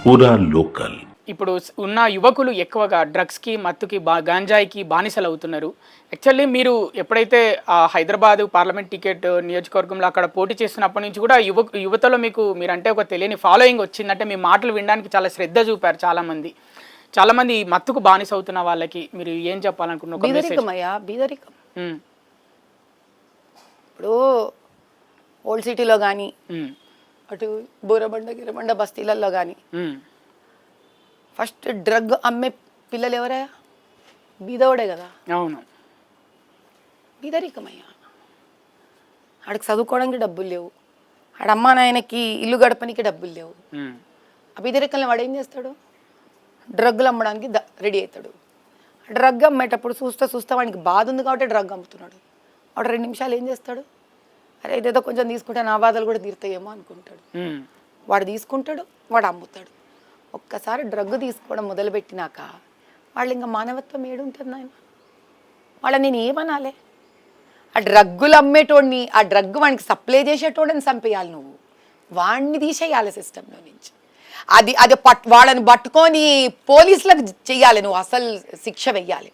పూరా లోకల్. ఇప్పుడు ఉన్న యువకులు ఎక్కువగా డ్రగ్స్కి మత్తుకి గాంజాయికి బానిసలు అవుతున్నారు. యాక్చువల్లీ మీరు ఎప్పుడైతే హైదరాబాద్ పార్లమెంట్ టికెట్ నియోజకవర్గంలో అక్కడ పోటీ చేస్తున్నప్పటి నుంచి కూడా యువతలో మీరంటే ఒక తెలియని ఫాలోయింగ్ వచ్చిందంటే మీ మాటలు వినడానికి చాలా శ్రద్ధ చూపారు చాలామంది ఈ మత్తుకు బానిస అవుతున్న వాళ్ళకి మీరు ఏం చెప్పాలనుకున్నారు? బీదరికం ఇప్పుడు ఓల్డ్ సిటీలో కానీ అటు బోరబండ గిరబండ బస్తీలలో కానీ ఫస్ట్ డ్రగ్ అమ్మే పిల్లలు ఎవరయ్యా? బీదవాడే కదా. అవును, బీదరికమయ్యా. ఆడికి చదువుకోవడానికి డబ్బులు లేవు, ఆడ అమ్మా నాయనకి ఇల్లు గడపనికి డబ్బులు లేవు. ఆ బీదరికంలో వాడు ఏం చేస్తాడు? డ్రగ్లు అమ్మడానికి రెడీ అవుతాడు. డ్రగ్ అమ్మేటప్పుడు చూస్తా వాడికి బాధ ఉంది కాబట్టి డ్రగ్ అమ్ముతున్నాడు. వాడు 2 నిమిషాలు ఏం చేస్తాడు? అరే ఇదేదో కొంచెం తీసుకుంటే నా బాధలు కూడా తీరుతాయేమో అనుకుంటాడు. వాడు తీసుకుంటాడు, వాడు అమ్ముతాడు. ఒక్కసారి డ్రగ్ తీసుకోవడం మొదలుపెట్టినాక వాళ్ళు ఇంకా మానవత్వం ఏడుంటుంది ఆయన? వాళ్ళని నేను ఏమనాలి? ఆ డ్రగ్గులు అమ్మేటోడిని, ఆ డ్రగ్ వాడికి సప్లై చేసేటోడిని చంపేయాలి. నువ్వు వాడిని తీసేయాలి సిస్టంలో నుంచి. అది వాళ్ళని పట్టుకొని పోలీసులకు చెయ్యాలి, నువ్వు అసలు శిక్ష వెయ్యాలి.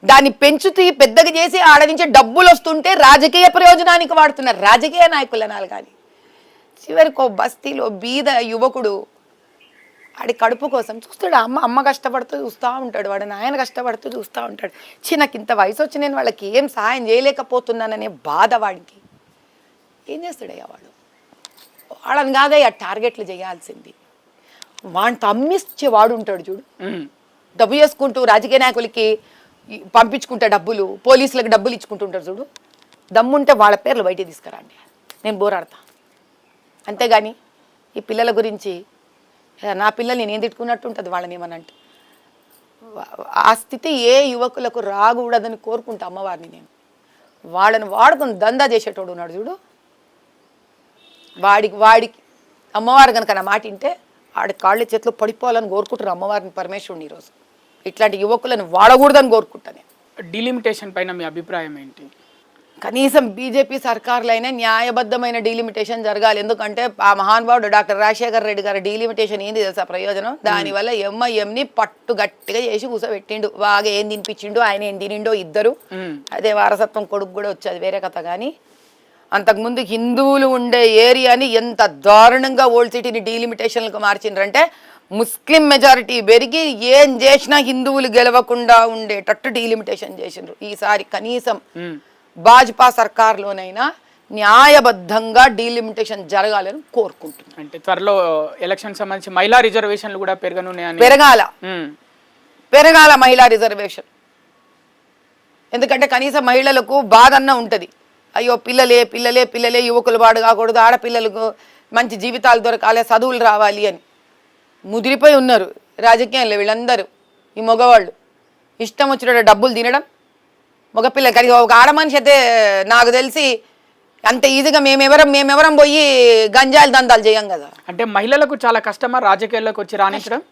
దాన్ని పెంచుతూ పెద్దగా చేసి ఆడ నుంచి డబ్బులు వస్తుంటే రాజకీయ ప్రయోజనానికి వాడుతున్నారు రాజకీయ నాయకులు అనాలి. కానీ చివరికి బస్తీలో బీద యువకుడు ఆడి కడుపు కోసం చూస్తాడు. అమ్మ కష్టపడుతూ చూస్తూ ఉంటాడు, వాడు నాయన కష్టపడుతూ చూస్తూ ఉంటాడు. నాకు ఇంత వయసు వచ్చి నేను వాళ్ళకి ఏం సహాయం చేయలేకపోతున్నాననే బాధ వాడికి. ఏం చేస్తాడయ్యా వాడు? వాళ్ళని కాదయ్యా టార్గెట్లు చేయాల్సింది. వాడిని అమ్మిచ్చే వాడు ఉంటాడు చూడు, డబ్బు చేసుకుంటూ రాజకీయ నాయకులకి పంపించుకుంటా డబ్బులు, పోలీసులకు డబ్బులు ఇచ్చుకుంటుంటారు చూడు. దమ్ముంటే వాళ్ళ పేర్లు బయటికి తీసుకురండి, నేను బోరాడతా. అంతేగాని ఈ పిల్లల గురించి నా పిల్లలు నేనేం తిట్టుకున్నట్టు ఉంటుంది వాళ్ళని ఏమనంటే. ఆ స్థితి ఏ యువకులకు రాకూడదని కోరుకుంటా అమ్మవారిని నేను. వాళ్ళని వాడుకొని దందా చేసేటోడు ఉన్నాడు చూడు, వాడికి అమ్మవారు కనుక నా మాట వింటే వాడి కాళ్ళ చేతిలో పడిపోవాలని కోరుకుంటారు అమ్మవారిని పరమేశ్వరుని. ఈరోజు ఇట్లాంటి యువకులను వాడకూడదని కోరుకుంటాను నేను. డీలిమిటేషన్ పైన మీ అభిప్రాయం ఏంటి? కనీసం బీజేపీ సర్కారులైనా న్యాయబద్ధమైన డీలిమిటేషన్ జరగాలి. ఎందుకంటే ఆ మహానుభావుడు డాక్టర్ రాజశేఖర్ రెడ్డి గారి డీలిమిటేషన్ ఏంది తెలుసా ప్రయోజనం? దానివల్ల ఎంఐఎంని పట్టు గట్టిగా చేసి కూసబెట్టిండు. బాగా ఏం తినిపించిండు, ఆయన ఏం తినిండో ఇద్దరు. అదే వారసత్వం కొడుకు కూడా వచ్చేది వేరే కథ. కానీ అంతకుముందు హిందువులు ఉండే ఏరియాని ఎంత దారుణంగా ఓల్డ్ సిటీని డీలిమిటేషన్లకు మార్చిండ్రంటే ముస్లిం మెజారిటీ పెరిగి ఏం చేసినా హిందువులు గెలవకుండా ఉండేటట్టు డీలిమిటేషన్ చేసిండ్రు. ఈసారి కనీసం భాజపా సర్కార్లోనైనా న్యాయబద్ధంగా డీలిమిటేషన్ జరగాలని కోరుకుంటున్నాను. అంటే త్వరలో ఎలక్షన్ సంబంధించి మహిళా రిజర్వేషన్లు కూడా పెరగాల మహిళా రిజర్వేషన్. ఎందుకంటే కనీసం మహిళలకు బాధ అన్న ఉంటుంది. అయ్యో పిల్లలే యువకులు పాడు కాకూడదు, ఆడపిల్లలకు మంచి జీవితాలు దొరకాలి, చదువులు రావాలి అని ముదిరిపోయి ఉన్నారు రాజకీయంలో వీళ్ళందరూ. ఈ మగవాళ్ళు ఇష్టం వచ్చిన డబ్బులు తినడం, మగపిల్లలు కానీ ఒక ఆడ మనిషి అయితే నాకు తెలిసి అంత ఈజీగా మేమెవరం పోయి గంజాయిలు దందాలు చేయం కదా. అంటే మహిళలకు చాలా కష్టమా రాజకీయాల్లోకి వచ్చి రాణించడం?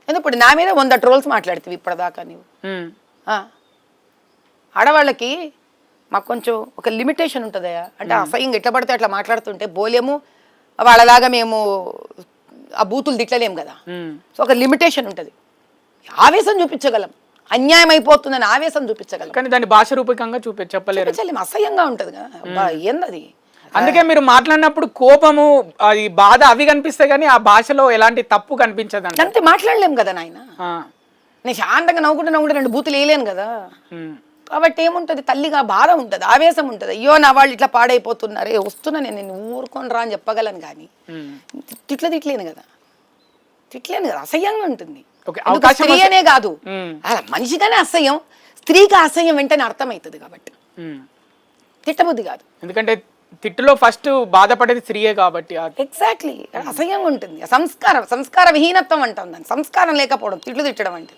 ఎందుకు నా మీద 100 ట్రోల్స్ మాట్లాడుతుంది ఇప్పటిదాకా నీవు. ఆడవాళ్ళకి మాకు కొంచెం ఒక లిమిటేషన్ ఉంటుందయా. అంటే అసహ్యంగా ఎట్లా పడితే అట్లా మాట్లాడుతుంటే పోలేము, వాళ్ళలాగా మేము ఆ బూతులు తిట్టలేం కదా. సో ఒక లిమిటేషన్ ఉంటుంది. ఆవేశం చూపించగలం, అన్యాయం అయిపోతుందని ఆవేశం చూపించగలం, కానీ దాన్ని భాష రూపకంగా చెప్పలేరు. అసహ్యంగా ఉంటుంది కదా. ఏందది? అందుకే మీరు మాట్లాడినప్పుడు కోపము, అది బాధ అవి కనిపిస్తాయి, కానీ ఆ భాషలో ఎలాంటి తప్పు కనిపించదు. అంతే మాట్లాడలేం కదా నాయన. నేను శాంతంగా నవ్వుకుంటే 2 బూతులు వేయలేను కదా. కాబట్టి ఏముంటుంది? తల్లిగా బాధ ఉంటుంది, ఆవేశం ఉంటుంది. అయ్యో నా వాళ్ళు ఇట్లా పాడైపోతున్నారే, వస్తున్నా నేను ఊరుకొని రా అని చెప్పగలను. కానీ తిట్లేను కదా. అసహ్యంగా ఉంటుంది. స్త్రీ అనే కాదు, మనిషిగానే అసహ్యం. స్త్రీకి అసహ్యం వెంటనే అర్థమవుతుంది కాబట్టి తిట్టబుద్ధి కాదు. ఎందుకంటే తిట్టులో ఫస్ట్ బాధపడేది స్త్రీయే కాబట్టి. ఎగ్జాక్ట్లీ, అసహ్యంగా ఉంటుంది. సంస్కార విహీనత్వం అంటాం దాన్ని. సంస్కారం లేకపోవడం తిట్లు తిట్టడం అంటే.